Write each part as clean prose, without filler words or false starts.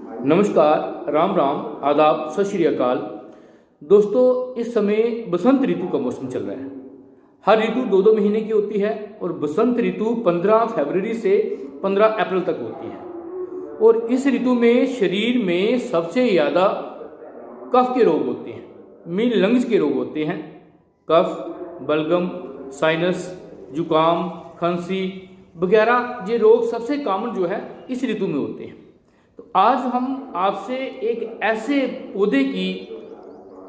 नमस्कार, राम राम, आदाब, सत श्री अकाल। दोस्तों, इस समय बसंत ऋतु का मौसम चल रहा है। हर ऋतु 2-2 महीने की होती है और बसंत ऋतु 15 फरवरी से 15 अप्रैल तक होती है। और इस ऋतु में शरीर में सबसे ज़्यादा कफ के रोग होते हैं, मीन लंग्स के रोग होते हैं। कफ, बलगम, साइनस, जुकाम, खांसी वगैरह ये रोग सबसे कॉमन जो है इस ऋतु में होते हैं। तो आज हम आपसे एक ऐसे पौधे की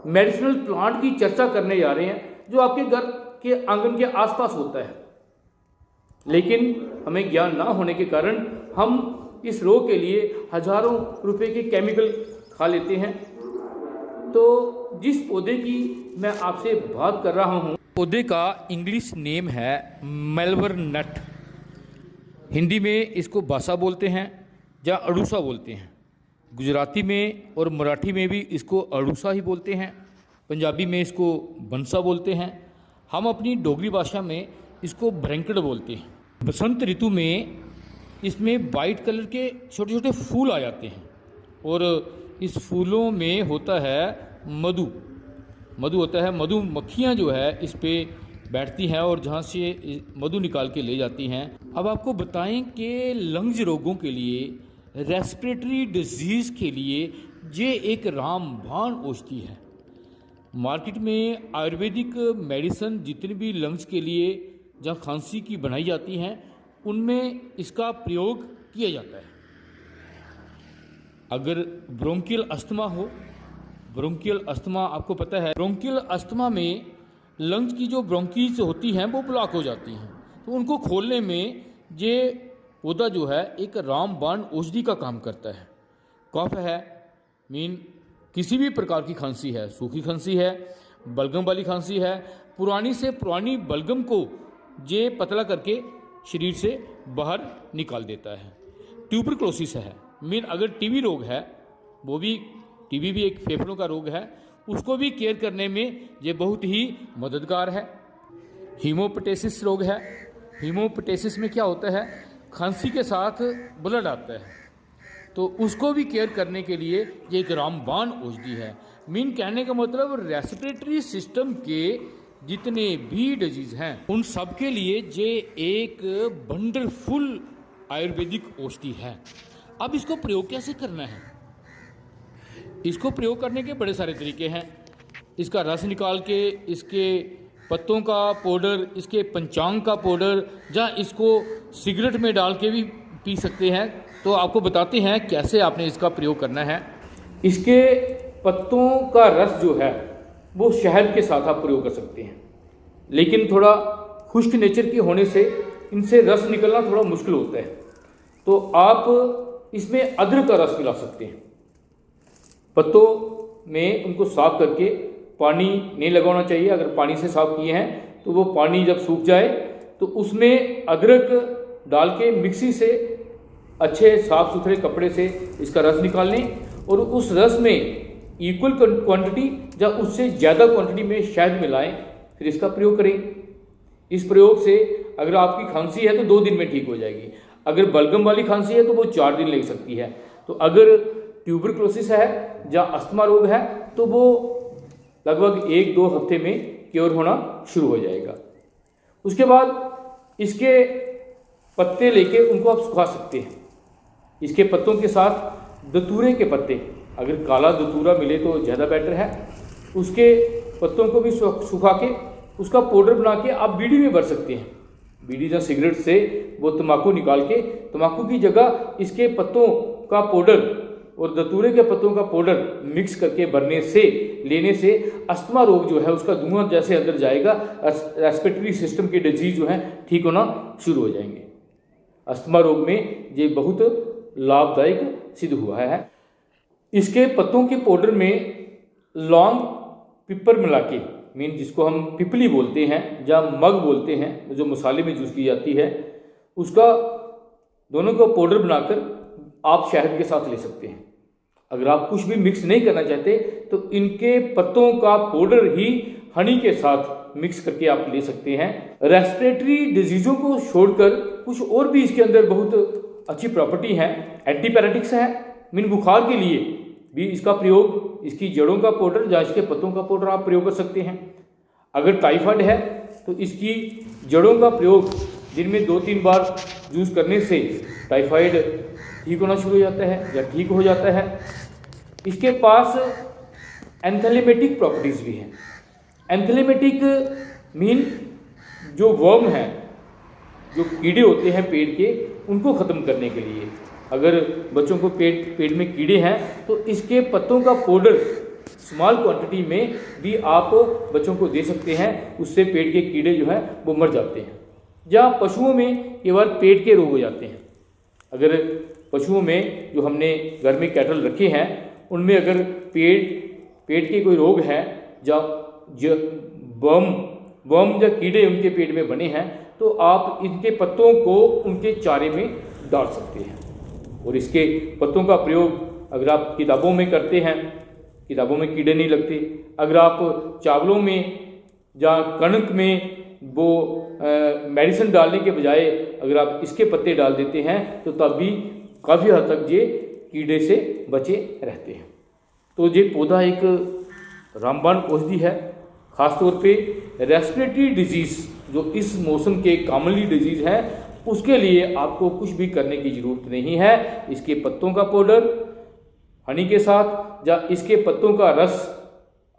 मेडिसिनल प्लांट की चर्चा करने जा रहे हैं जो आपके घर के आंगन के आसपास होता है, लेकिन हमें ज्ञान ना होने के कारण हम इस रोग के लिए हजारों रुपए के केमिकल खा लेते हैं। तो जिस पौधे की मैं आपसे बात कर रहा हूँ, पौधे का इंग्लिश नेम है मेलवर नट। हिंदी में इसको बासा बोलते हैं या अड़ूसा बोलते हैं। गुजराती में और मराठी में भी इसको अड़ूसा ही बोलते हैं। पंजाबी में इसको बंसा बोलते हैं। हम अपनी डोगरी भाषा में इसको भ्रंकड़ बोलते हैं। बसंत ऋतु में इसमें वाइट कलर के छोटे छोटे फूल आ जाते हैं और इस फूलों में होता है मधु होता है। मधुमक्खियाँ जो है इस पे बैठती हैं और जहाँ से मधु निकाल के ले जाती हैं। अब आपको बताएं कि लंग्स रोगों के लिए, रेस्पिरेटरी डिजीज़ के लिए ये एक रामबाण औषधि है। मार्केट में आयुर्वेदिक मेडिसिन जितनी भी लंग्स के लिए जहाँ खांसी की बनाई जाती हैं उनमें इसका प्रयोग किया जाता है। अगर ब्रोंकियल अस्थमा हो, ब्रोंकियल अस्थमा आपको पता है, ब्रोंकियल अस्थमा में लंग्स की जो ब्रोंकीज होती हैं वो ब्लॉक हो जाती हैं, तो उनको खोलने में ये पौधा जो है एक रामबाण औषधि का काम करता है। कफ है, मीन किसी भी प्रकार की खांसी है, सूखी खांसी है, बलगम वाली खांसी है, पुरानी से पुरानी बलगम को ये पतला करके शरीर से बाहर निकाल देता है। ट्यूबरक्लोसिस है, मीन अगर टीबी रोग है, वो भी टीबी भी एक फेफड़ों का रोग है, उसको भी केयर करने में ये बहुत ही मददगार है। हीमोपेटेसिस रोग है। हीमोपेटेसिस में क्या होता है, खांसी के साथ ब्लड आता है, तो उसको भी केयर करने के लिए ये एक रामबाण औषधि है। मीन कहने का मतलब रेस्पिरेटरी सिस्टम के जितने भी डिजीज हैं उन सब के लिए ये एक वंडरफुल आयुर्वेदिक औषधि है। अब इसको प्रयोग कैसे करना है? इसको प्रयोग करने के बड़े सारे तरीके हैं। इसका रस निकाल के, इसके पत्तों का पाउडर, इसके पंचांग का पाउडर, या इसको सिगरेट में डाल के भी पी सकते हैं। तो आपको बताते हैं कैसे आपने इसका प्रयोग करना है। इसके पत्तों का रस जो है वो शहद के साथ आप प्रयोग कर सकते हैं, लेकिन थोड़ा खुश्क नेचर के होने से इनसे रस निकलना थोड़ा मुश्किल होता है। तो आप इसमें अदरक का रस मिला सकते हैं। पत्तों में उनको साफ करके पानी नहीं लगाना चाहिए। अगर पानी से साफ किए हैं तो वो पानी जब सूख जाए तो उसमें अदरक डाल के मिक्सी से अच्छे साफ सुथरे कपड़े से इसका रस निकाल लें और उस रस में इक्वल क्वांटिटी या उससे ज़्यादा क्वांटिटी में शहद मिलाएं, फिर इसका प्रयोग करें। इस प्रयोग से अगर आपकी खांसी है तो 2 दिन में ठीक हो जाएगी। अगर बलगम वाली खांसी है तो वो 4 दिन लग सकती है। तो अगर ट्यूबरक्लोसिस है या अस्थमा रोग है तो वो लगभग 1-2 हफ्ते में क्योर होना शुरू हो जाएगा। उसके बाद इसके पत्ते लेके उनको आप सुखा सकते हैं। इसके पत्तों के साथ दतूरे के पत्ते, अगर काला दतूरा मिले तो ज़्यादा बेटर है, उसके पत्तों को भी सुखा के उसका पाउडर बना के आप बीड़ी में भर सकते हैं। बीड़ी या सिगरेट से वो तम्बाकू निकाल के तम्बाकू की जगह इसके पत्तों का पाउडर और दतूरे के पत्तों का पाउडर मिक्स करके लेने से अस्थमा रोग जो है उसका धुआं जैसे अंदर जाएगा, रेस्पिरेटरी सिस्टम के डिजीज जो है ठीक होना शुरू हो जाएंगे। अस्थमा रोग में ये बहुत लाभदायक सिद्ध हुआ है। इसके पत्तों के पाउडर में लौंग, पिपर मिला के, मीन जिसको हम पिपली बोलते हैं या मग बोलते हैं, जो मसाले में यूज़ की जाती है, उसका दोनों का पाउडर बनाकर आप शहद के साथ ले सकते हैं। अगर आप कुछ भी मिक्स नहीं करना चाहते तो इनके पत्तों का पाउडर ही हनी के साथ मिक्स करके आप ले सकते हैं। रेस्पिरेटरी डिजीज़ों को छोड़कर कुछ और भी इसके अंदर बहुत अच्छी प्रॉपर्टी है। एंटीपायरेटिक्स है, मीन बुखार के लिए भी इसका प्रयोग, इसकी जड़ों का पाउडर या इसके पत्तों का पाउडर आप प्रयोग कर सकते हैं। अगर टाइफाइड है तो इसकी जड़ों का प्रयोग दिन में 2-3 बार यूज़ करने से टाइफाइड ठीक होना शुरू हो जाता है या ठीक हो जाता है। इसके पास एंथेलेमेटिक प्रॉपर्टीज़ भी हैं। एंथेलेमेटिक मीन जो वर्म है, जो कीड़े होते हैं पेट के, उनको ख़त्म करने के लिए अगर बच्चों को पेट में कीड़े हैं तो इसके पत्तों का पाउडर स्मॉल क्वांटिटी में भी आप बच्चों को दे सकते हैं। उससे पेट के कीड़े जो हैं वो मर जाते हैं। या पशुओं में कई बार पेट के रोग हो जाते हैं। अगर पशुओं में जो हमने घर में कैटल रखे हैं उनमें अगर पेट के कोई रोग है या वर्म या कीड़े उनके पेट में बने हैं तो आप इनके पत्तों को उनके चारे में डाल सकते हैं। और इसके पत्तों का प्रयोग अगर आप किताबों में करते हैं, किताबों में कीड़े नहीं लगते। अगर आप चावलों में या कणक में वो मेडिसिन डालने के बजाय अगर आप इसके पत्ते डाल देते हैं तो तब भी काफ़ी हद तक ये कीड़े से बचे रहते हैं। तो ये पौधा एक रामबाण औषधि है। ख़ासतौर पे रेस्पिरेटरी डिजीज़ जो इस मौसम के कॉमनली डिजीज़ है उसके लिए आपको कुछ भी करने की ज़रूरत नहीं है। इसके पत्तों का पाउडर हनी के साथ या इसके पत्तों का रस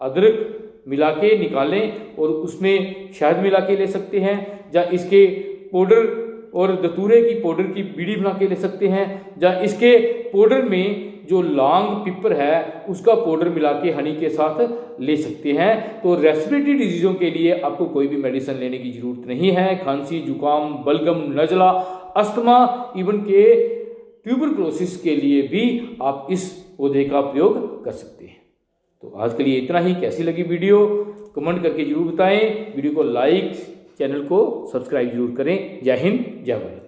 अदरक मिला के निकालें और उसमें शहद मिला के ले सकते हैं, या इसके पाउडर और दतूरे की पाउडर की बीड़ी बना के ले सकते हैं, या इसके पाउडर में जो लौंग पिपर है उसका पाउडर मिला के हनी के साथ ले सकते हैं। तो रेस्पिरेटरी डिजीज़ों के लिए आपको कोई भी मेडिसिन लेने की ज़रूरत नहीं है। खांसी, जुकाम, बलगम, नज़ला, अस्थमा, इवन के ट्यूबरक्लोसिस के लिए भी आप इस पौधे का प्रयोग कर सकते हैं। तो आज के लिए इतना ही। कैसी लगी वीडियो कमेंट करके जरूर बताएं। वीडियो को लाइक, चैनल को सब्सक्राइब जरूर करें। जय हिंद, जय भारत।